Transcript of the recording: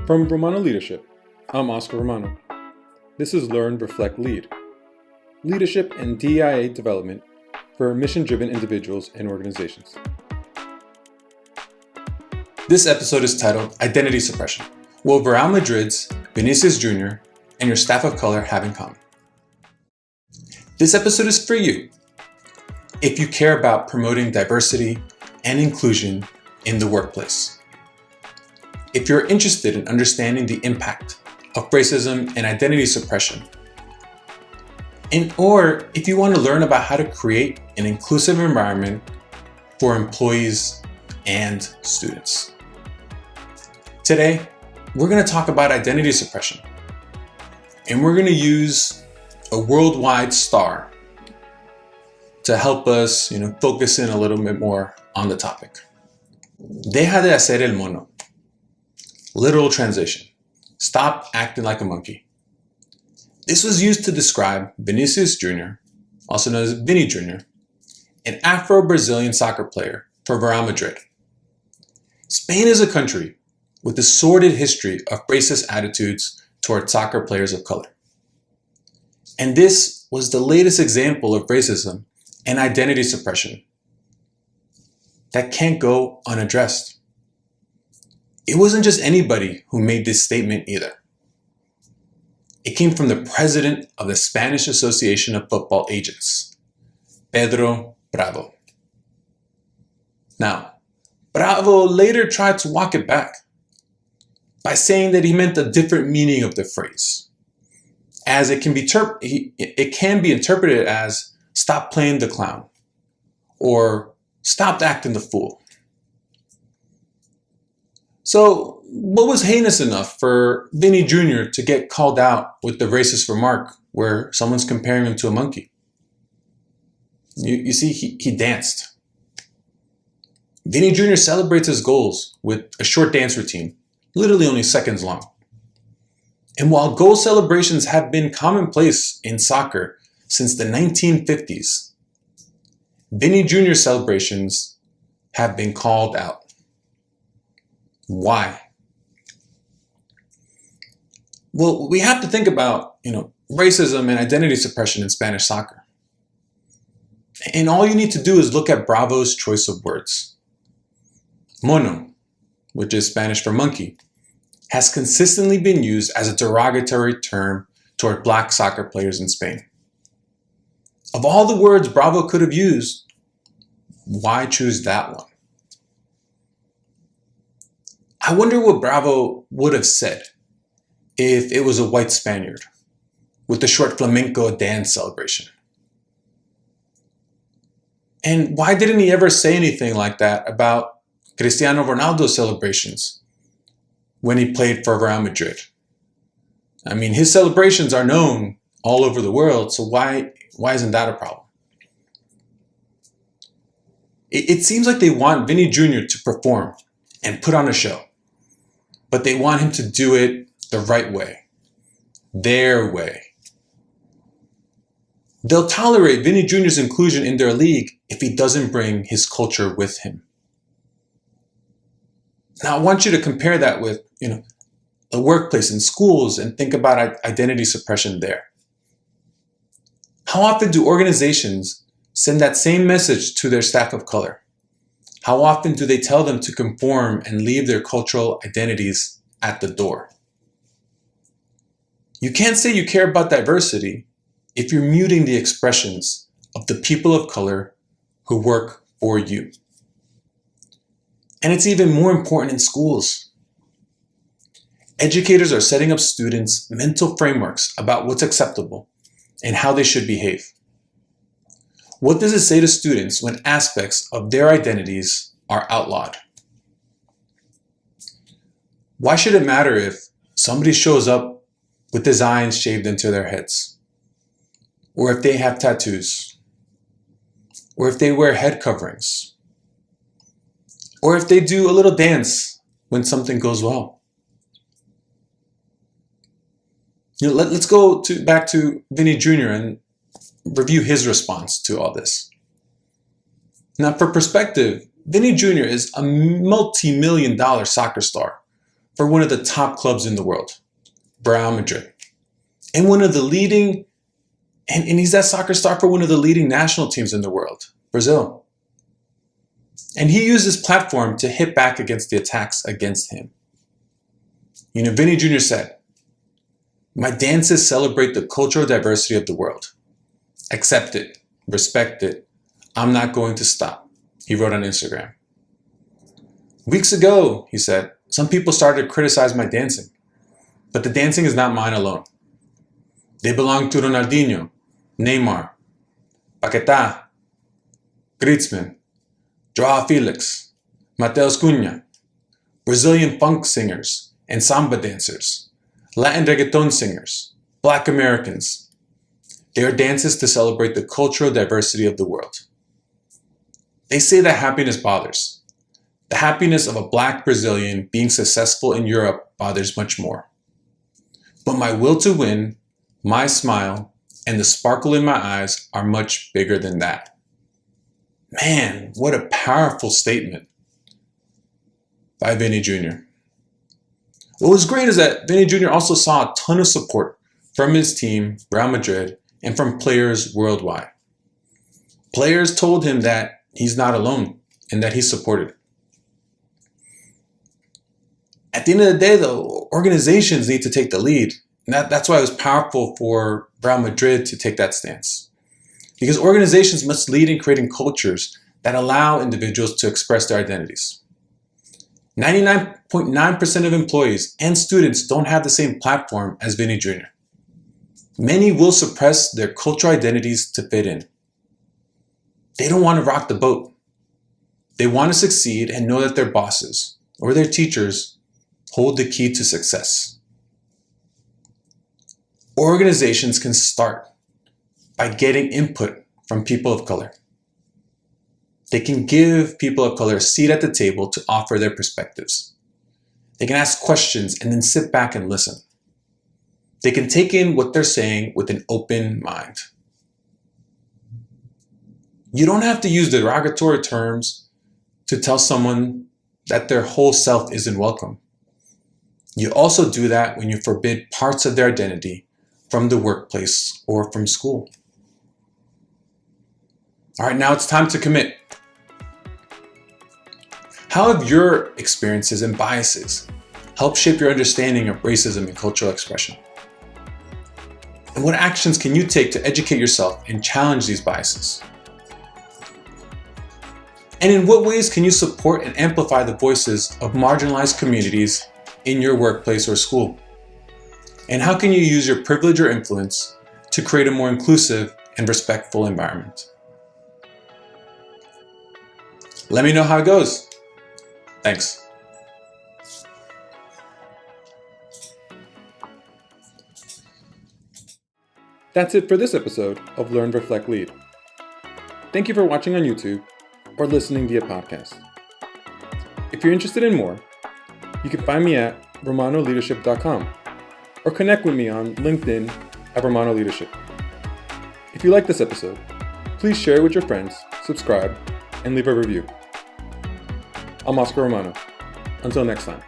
From Romano Leadership, I'm Oscar Romano. This is Learn, Reflect, Lead. Leadership and DEIA development for mission-driven individuals and organizations. This episode is titled Identity Suppression: What Real Madrid's Vinicius Jr. and your staff of color have in common. This episode is for you if you care about promoting diversity and inclusion in the workplace. If you're interested in understanding the impact of racism and identity suppression, or if you want to learn about how to create an inclusive environment for employees and students. Today, we're going to talk about identity suppression, and we're going to use a worldwide star to help us, focus in a little bit more on the topic. Deja de hacer el mono. Literal translation: stop acting like a monkey. This was used to describe Vinicius Jr., also known as Vinny Jr., an Afro-Brazilian soccer player for Real Madrid. Spain is a country with a sordid history of racist attitudes toward soccer players of color. And this was the latest example of racism and identity suppression that can't go unaddressed. It wasn't just anybody who made this statement either. It came from the president of the Spanish Association of Football Agents, Pedro Bravo. Now, Bravo later tried to walk it back by saying that he meant a different meaning of the phrase, as it can be interpreted as stop playing the clown or stop acting the fool. So, what was heinous enough for Vinny Jr. to get called out with the racist remark where someone's comparing him to a monkey? You see, he danced. Vinny Jr. celebrates his goals with a short dance routine, literally only seconds long. And while goal celebrations have been commonplace in soccer since the 1950s, Vinny Jr. celebrations have been called out. Why? Well, we have to think about, racism and identity suppression in Spanish soccer. And all you need to do is look at Bravo's choice of words. Mono, which is Spanish for monkey, has consistently been used as a derogatory term toward black soccer players in Spain. Of all the words Bravo could have used, why choose that one? I wonder what Bravo would have said if it was a white Spaniard with the short flamenco dance celebration. And why didn't he ever say anything like that about Cristiano Ronaldo's celebrations when he played for Real Madrid? I mean, his celebrations are known all over the world, so why isn't that a problem? It seems like they want Vinny Jr. to perform and put on a show, but they want him to do it the right way, their way. They'll tolerate Vinny Jr.'s inclusion in their league if he doesn't bring his culture with him. Now, I want you to compare that with, the workplace and schools and think about identity suppression there. How often do organizations send that same message to their staff of color? How often do they tell them to conform and leave their cultural identities at the door? You can't say you care about diversity if you're muting the expressions of the people of color who work for you. And it's even more important in schools. Educators are setting up students' mental frameworks about what's acceptable and how they should behave. What does it say to students when aspects of their identities are outlawed? Why should it matter if somebody shows up with designs shaved into their heads? Or if they have tattoos? Or if they wear head coverings? Or if they do a little dance when something goes well? Let's go back to Vinny Jr. and review his response to all this. Now, for perspective, Vinny Jr. is a multi-million-dollar soccer star for one of the top clubs in the world, Real Madrid. And one of the leading, and he's that soccer star for one of the leading national teams in the world, Brazil. And he used his platform to hit back against the attacks against him. Vinny Jr. said, "My dances celebrate the cultural diversity of the world. Accept it, respect it. I'm not going to stop," he wrote on Instagram. "Weeks ago," he said, "some people started to criticize my dancing, but the dancing is not mine alone. They belong to Ronaldinho, Neymar, Paquetá, Griezmann, Joao Felix, Mateus Cunha, Brazilian funk singers and samba dancers, Latin reggaeton singers, Black Americans. They are dances to celebrate the cultural diversity of the world. They say that happiness bothers. The happiness of a Black Brazilian being successful in Europe bothers much more. But my will to win, my smile, and the sparkle in my eyes are much bigger than that." Man, what a powerful statement by Vinny Jr. What was great is that Vinny Jr. also saw a ton of support from his team, Real Madrid, and from players worldwide. Players told him that he's not alone and that he's supported. At the end of the day, though, organizations need to take the lead. And that's why it was powerful for Real Madrid to take that stance. Because organizations must lead in creating cultures that allow individuals to express their identities. 99.9% of employees and students don't have the same platform as Vinny Jr. Many will suppress their cultural identities to fit in. They don't want to rock the boat. They want to succeed and know that their bosses or their teachers hold the key to success. Organizations can start by getting input from people of color. They can give people of color a seat at the table to offer their perspectives. They can ask questions and then sit back and listen. They can take in what they're saying with an open mind. You don't have to use derogatory terms to tell someone that their whole self isn't welcome. You also do that when you forbid parts of their identity from the workplace or from school. All right, now it's time to commit. How have your experiences and biases helped shape your understanding of racism and cultural expression? And what actions can you take to educate yourself and challenge these biases? And in what ways can you support and amplify the voices of marginalized communities in your workplace or school? And how can you use your privilege or influence to create a more inclusive and respectful environment? Let me know how it goes. Thanks. That's it for this episode of Learn, Reflect, Lead. Thank you for watching on YouTube or listening via podcast. If you're interested in more, you can find me at romanoleadership.com or connect with me on LinkedIn at Romano Leadership. If you like this episode, please share it with your friends, subscribe, and leave a review. I'm Oscar Romano. Until next time.